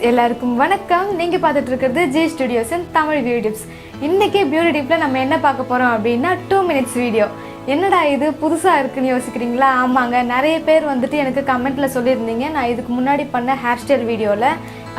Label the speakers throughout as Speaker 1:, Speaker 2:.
Speaker 1: எல்லாருக்கும் வணக்கம். நீங்க பார்த்துட்டு இருக்கிறது ஜி ஸ்டுடியோஸ் இன் தமிழ் பியூட்டி டிப்ஸ். இன்னைக்கு பியூட்டி டிப்ல நம்ம என்ன பார்க்க போறோம் அப்படின்னா 2 minutes வீடியோ. என்னடா இது புதுசா இருக்குன்னு யோசிக்கிறீங்களா? ஆமாங்க, நிறைய பேர் வந்துட்டு எனக்கு கமெண்ட்ல சொல்லியிருந்தீங்க. நான் இதுக்கு முன்னாடி பண்ண ஹேர் ஸ்டைல் வீடியோவில்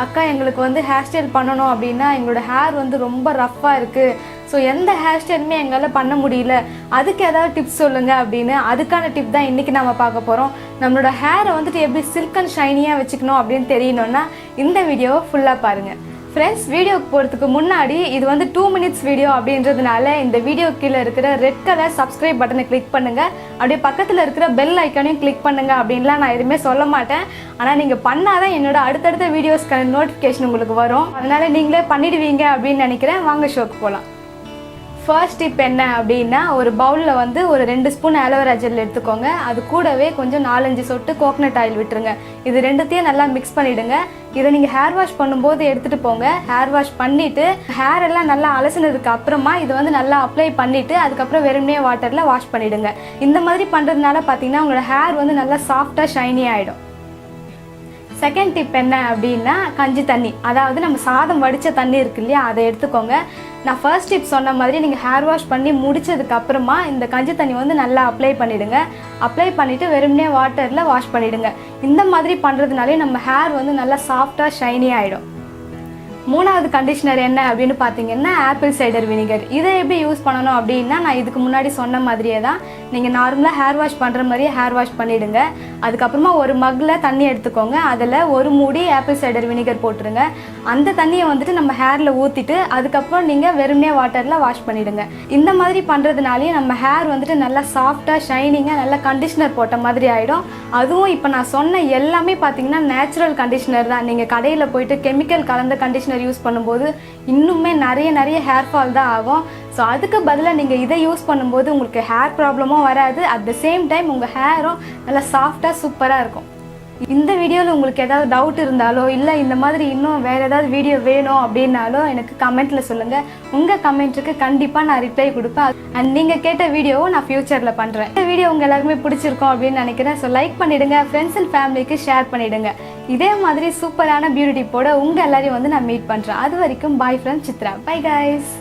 Speaker 1: அக்கா எங்களுக்கு வந்து ஹேர் ஸ்டைல் பண்ணணும் அப்படின்னா எங்களோட ஹேர் வந்து ரொம்ப ரஃப்பாக இருக்குது, ஸோ எந்த ஹேர் ஸ்டைலுமே எங்களால் பண்ண முடியல, அதுக்கு ஏதாவது டிப்ஸ் சொல்லுங்கள் அப்படின்னு. அதுக்கான டிப் தான் இன்றைக்கி நம்ம பார்க்க போகிறோம். நம்மளோட ஹேரை வந்துட்டு எப்படி சில்க் அண்ட் ஷைனியாக வச்சுக்கணும் அப்படின்னு தெரியணும்னா இந்த வீடியோவை ஃபுல்லாக பாருங்கள். ஃப்ரெண்ட்ஸ், வீடியோக்கு போகிறதுக்கு முன்னாடி இது வந்து 2 minutes வீடியோ அப்படின்றதுனால இந்த வீடியோ கீழே இருக்கிற ரெட் கலர் சப்ஸ்கிரைப் பட்டனை கிளிக் பண்ணுங்கள். அப்படியே பக்கத்தில் இருக்கிற பெல் ஐக்கானையும் கிளிக் பண்ணுங்கள் அப்படின்லாம் நான் எதுவுமே சொல்ல மாட்டேன். ஆனால் நீங்கள் பண்ணாதான் என்னோட அடுத்தடுத்த வீடியோஸ்க்கான நோட்டிஃபிகேஷன் உங்களுக்கு வரும். அதனால் நீங்களே பண்ணிடுவீங்க அப்படின்னு நினைக்கிறேன். வாங்க ஷோக்கு போகலாம். ஃபர்ஸ்ட் டிப் என்ன அப்படின்னா, ஒரு பவுலில் வந்து ஒரு 2 ஸ்பூன் ஆலோவேரா ஜெல் எடுத்துக்கோங்க. அது கூடவே கொஞ்சம் 4-5 சொட்டு கோகனட் ஆயில் விட்டுருங்க. இது ரெண்டுத்தையும் நல்லா மிக்ஸ் பண்ணிவிடுங்க. இதை நீங்கள் ஹேர் வாஷ் பண்ணும்போது எடுத்துகிட்டு போங்க. ஹேர் வாஷ் பண்ணிவிட்டு ஹேர் எல்லாம் நல்லா அலசினதுக்கு அப்புறமா இதை வந்து நல்லா அப்ளை பண்ணிவிட்டு அதுக்கப்புறம் வெறுமனே வாட்டரில் வாஷ் பண்ணிவிடுங்க. இந்த மாதிரி பண்ணுறதுனால பார்த்தீங்கன்னா உங்களோட ஹேர் வந்து நல்லா சாஃப்டாக ஷைனி ஆகிடும். செகண்ட் டிப் என்ன அப்படின்னா, கஞ்சி தண்ணி, அதாவது நம்ம சாதம் வடித்த தண்ணி இருக்கு இல்லையா, அதை எடுத்துக்கோங்க. நான் ஃபர்ஸ்ட் டிப் சொன்ன மாதிரி நீங்கள் ஹேர் வாஷ் பண்ணி முடிச்சதுக்கப்புறமா இந்த கஞ்சி தண்ணி வந்து நல்லா அப்ளை பண்ணிவிடுங்க. அப்ளை பண்ணிவிட்டு வெறுமனே வாட்டரில் வாஷ் பண்ணிவிடுங்க. இந்த மாதிரி பண்ணுறதுனாலே நம்ம ஹேர் வந்து நல்லா சாஃப்டாக ஷைனி ஆகிடும். மூணாவது கண்டிஷனர் என்ன அப்படின்னு பார்த்தீங்கன்னா, ஆப்பிள் சைடர் வினிகர். இதை எப்படி யூஸ் பண்ணணும் அப்படின்னா, நான் இதுக்கு முன்னாடி சொன்ன மாதிரியே தான் நீங்கள் நார்மலாக ஹேர் வாஷ் பண்ணுற மாதிரியே ஹேர் வாஷ் பண்ணிவிடுங்க. அதுக்கப்புறமா ஒரு மக்கில் தண்ணி எடுத்துக்கோங்க. அதில் ஒரு மூடி ஆப்பிள் சைடர் வினிகர் போட்டுருங்க. அந்த தண்ணியை வந்துட்டு நம்ம ஹேரில் ஊற்றிட்டு அதுக்கப்புறம் நீங்கள் வெறுமனே வாட்டரில் வாஷ் பண்ணிவிடுங்க. இந்த மாதிரி பண்ணுறதுனாலே நம்ம ஹேர் வந்துட்டு நல்லா சாஃப்டாக ஷைனிங்காக நல்லா கண்டிஷனர் போட்ட மாதிரி ஆகிடும். அதுவும் இப்போ நான் சொன்ன எல்லாமே பார்த்தீங்கன்னா நேச்சுரல் கண்டிஷனர் தான். நீங்கள் கடையில் போயிட்டு கெமிக்கல் கலந்த கண்டிஷனர் யூஸ் பண்ணும்போது இன்னுமே நிறைய ஹேர் ஃபால் தான் ஆகும். ஸோ அதுக்கு பதிலாக நீங்கள் இதை யூஸ் பண்ணும்போது உங்களுக்கு ஹேர் ப்ராப்ளமும் வராது. அட் த சேம் டைம் உங்கள் ஹேரும் நல்லா சாஃப்டாக சூப்பராக இருக்கும். இந்த வீடியோவில் உங்களுக்கு ஏதாவது டவுட் இருந்தாலோ இல்லை இந்த மாதிரி இன்னும் வேறு ஏதாவது வீடியோ வேணும் அப்படின்னாலோ எனக்கு கமெண்ட்டில் சொல்லுங்கள். உங்கள் கமெண்ட்டுக்கு கண்டிப்பாக நான் ரிப்ளை கொடுப்பேன். அண்ட் நீங்கள் கேட்ட வீடியோவை நான் ஃப்யூச்சரில் பண்ணுறேன். இந்த வீடியோ உங்கள் எல்லாருக்குமே பிடிச்சிருக்கோம் அப்படின்னு நினைக்கிறேன். ஸோ லைக் பண்ணிவிடுங்க, ஃப்ரெண்ட்ஸ் அண்ட் ஃபேமிலிக்கு ஷேர் பண்ணிவிடுங்க. இதே மாதிரி சூப்பரான பியூட்டி டிப்போட உங்கள் எல்லாரையும் வந்து நான் மீட் பண்ணுறேன். அது வரைக்கும் bye friend Chitra. Bye guys.